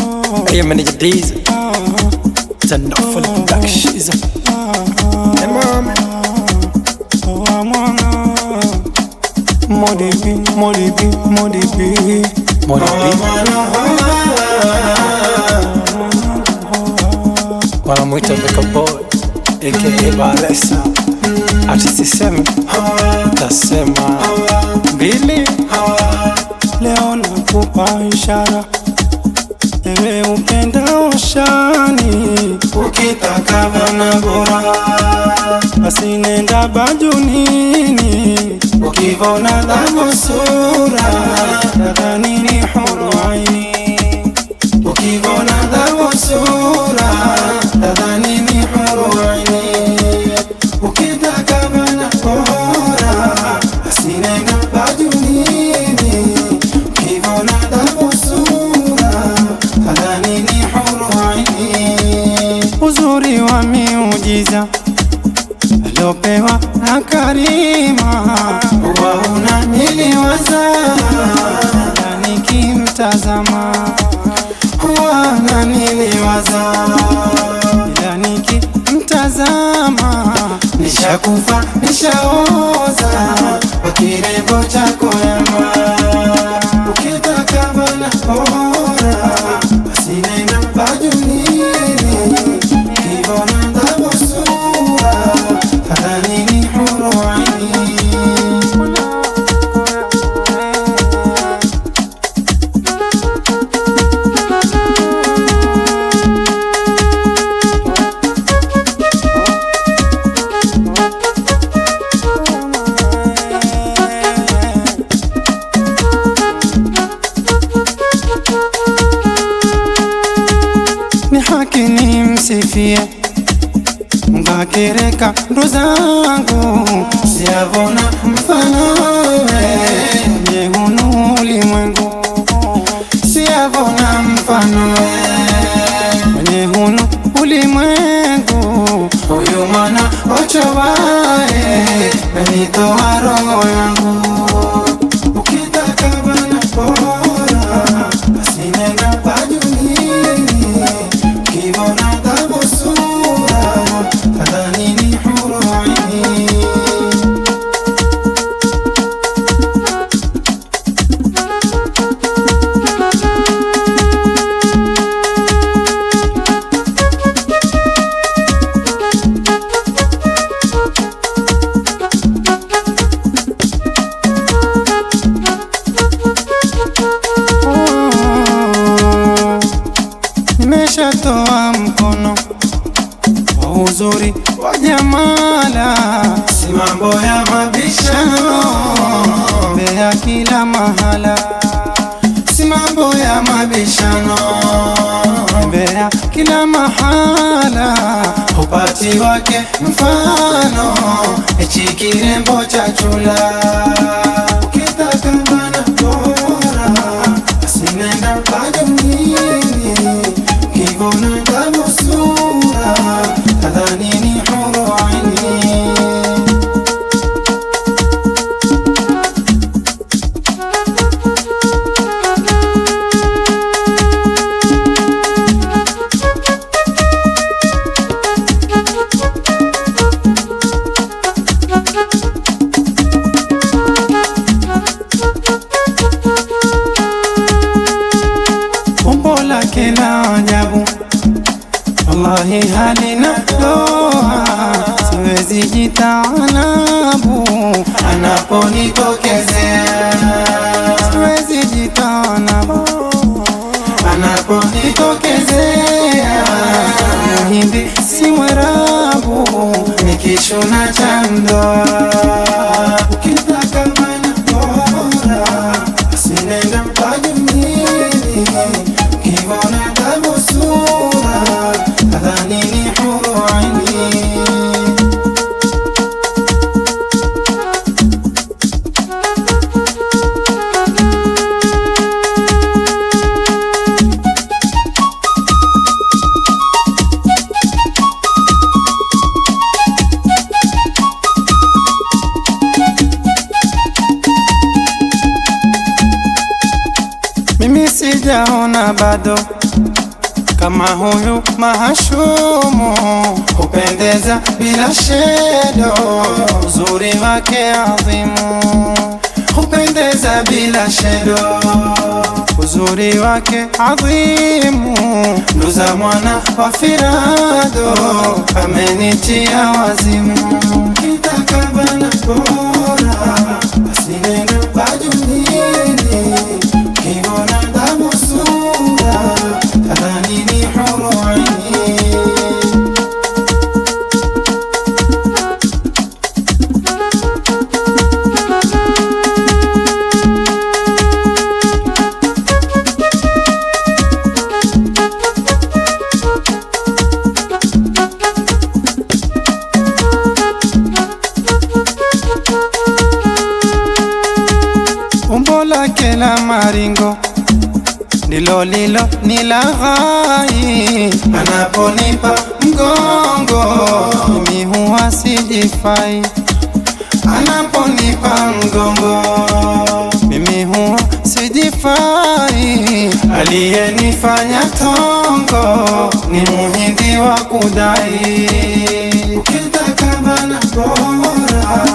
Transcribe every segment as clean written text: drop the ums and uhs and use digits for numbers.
Hey, manager Diesel. Turn up for the productions. Hey, mama. Modibi. Wanamuita Beka Boy aka Balesa. Ati sisemi utasema mbili. Leo nakupa ishara, ewe upendao shani, Ukitaka bana bora basi nenda bajunini. ukivona dhabu sura Nadhani ni huru aini, ukivona dhabu sura nadhani ni huru aini. Ukitaka bana bora basi nenda bajunini. Ukivona dhabu sura nadhani ni huru aini. uzuri wa miujiza alopewa na Karima, Huwa unaniliwaza na nikimtazama, huwa unaniliwaza, ila nikimtazama nishakufa nishaoza kwa kirembo chako yama. Ukitaka bana bora basi nenda bajunini. Ukivona dhabu sura nadhani ni huru aini. ni haki nimsifie, ngakereka ndo zangu Siyavona mfanowe kwenye hunu ulimwengu, siyavona mfanowe. kwenye hunu ulimwengu. Huyu mwana ochowae menitoa roho yangu. Ukitaka bana bora basi nenda bajunini. Ukivona dhabu sura nadhani ni huru aini. Nimeshatoa mkono kwa uzuri wa jamala, Si mambo ya mabishano, mbea kila mahala, si mambo ya mabishano. mbea kila mahala. Upati wake mfano echi kirembo cha chula. Ukitaka bana bora basi nenda bajunini. Ukivona dhabu sura nadhani ni huru aini. Umbo lake la ajabu, wallahi halina doa, siwezi jitanabu, Anaponitokezea, siwezi jitanabu, anaponitokezea, Muhindi si Mwarabu, nikishuna cha mdoa. Ukitaka bana bora basi nenda bajunini. Ukivona dhabu sura nadhani ni huru aini. mimi sijaona bado kama huyu mahashumu, hupendeza bila shedo, uzuri wake adhimu, hupendeza bila shedo, uzuri wake adhimu, nduza mwana wa Firado, amenitia wazimu. Kitaka bana bora, basi nenda bajulini, kiona damu sura, kadhani ni huru aini. Umbo lake la maringo ndilo lilo nilaghai, anaponipa mgongo mimi huwa sijifai, anaponipa mgongo mimi huwa sijifai. Aliyenifanya tongo ni muhindi wa kudai. Ukitaka bana bora,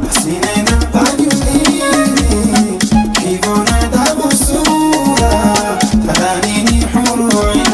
basi nenda bajulini, kivona damu sura, kadhani ni huru aini.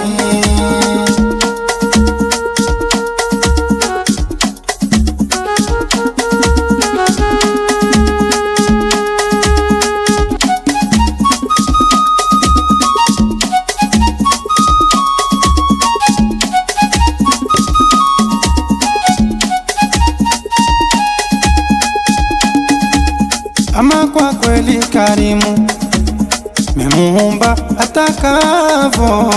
Ama kwa kweli karimu, memuumba atakavo,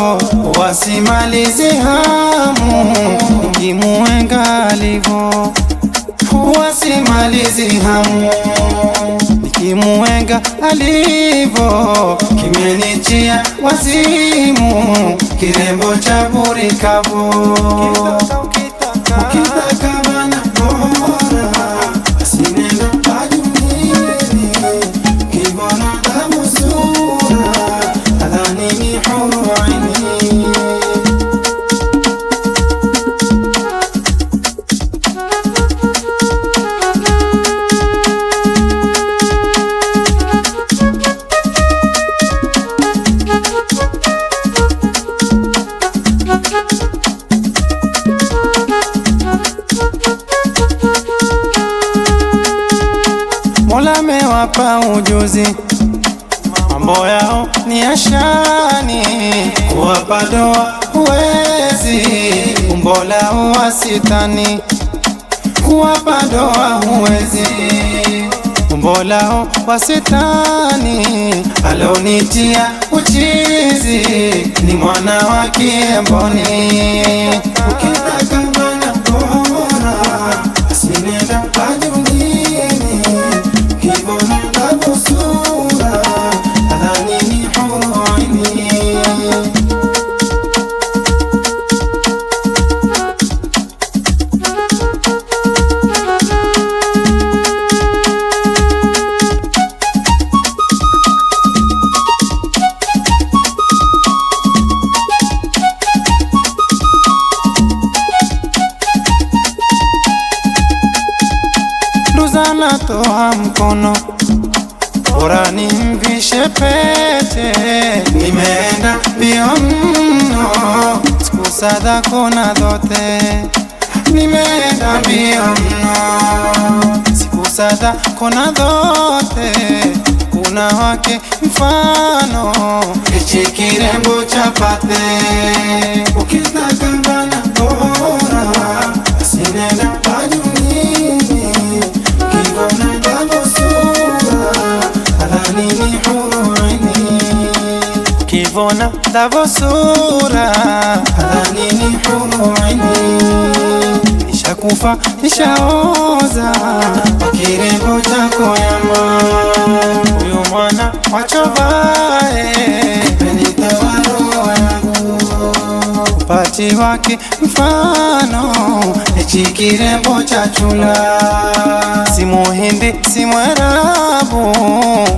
wasimalizi hamu, nikimuenga alivo, wasimalizi hamu, nikimuenga alivo, kimenichia wazimu, kirembo cha burikavu. Ukitaka bana bora, basi nenda bajulini, kivona damu sura, kadhani ni huru aini. Mola mewapa ujuzi, mambo yao ni ashani, kuwapa doa huwezi, umbo lao wasitani, kuwapa doa huwezi, umbo lao wasitani. Alonitia uchizi ni mwana wa Kiemboni. Ukitaka bana bora, basi nenda bajulini, kivona damu sura, kadhani ni huru aini. Nduza natoa mkono, bora nimvishe pete, nimeenda mbio mno, sikusada kona zote, nimeenda mbio mno, sikusada kona zote, kuna wake mfano, hichi kirembo chapate. Ukitaka bana bora, basi nenda bajulini, kivona damu sura, kadhani ni huru aini. Kivona damu sura, kadhani ni huru aini. Nishakufa nishaoza, kirembo chako yama, huyo mwana wachovae, penita waro yangu, wakati wake mfano hichi kirembo cha chula, si Muhindi si Mwarabu,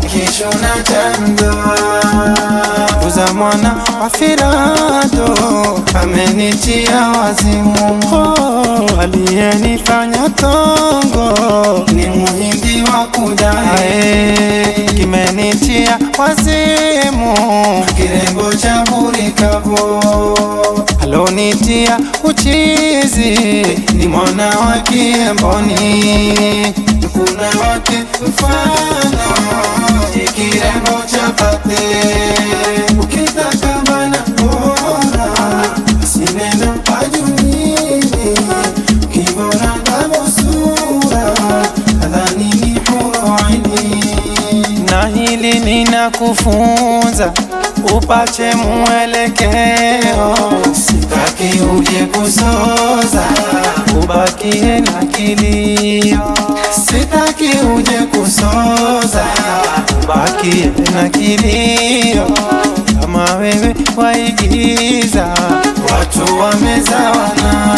kishona cha ndoa. Luza mwana wa Firado amenitia wazimu, aliyenifanya tongo ni Muhindi wa kudai, kimenitia wazimu kirembo cha burikabo, alonitia uchizi ni mwana wa Kiemboni, kuna wake mfano kirembo cha pate. Ukitaka bana bora sinenda ajunini, kibora ndabo sura kadhani ni huraini. Na hili ninakufunza upache mwelekeo, sitaki uje kusoza ubakie na kilio, sitaki uje kusoza ubakie na kilio. Kama wewe waigiza watu wamezawana.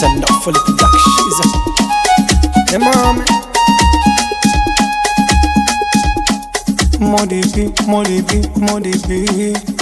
Turn up for the productions. Yeah, mama. Modibi, Modibi, Modibi.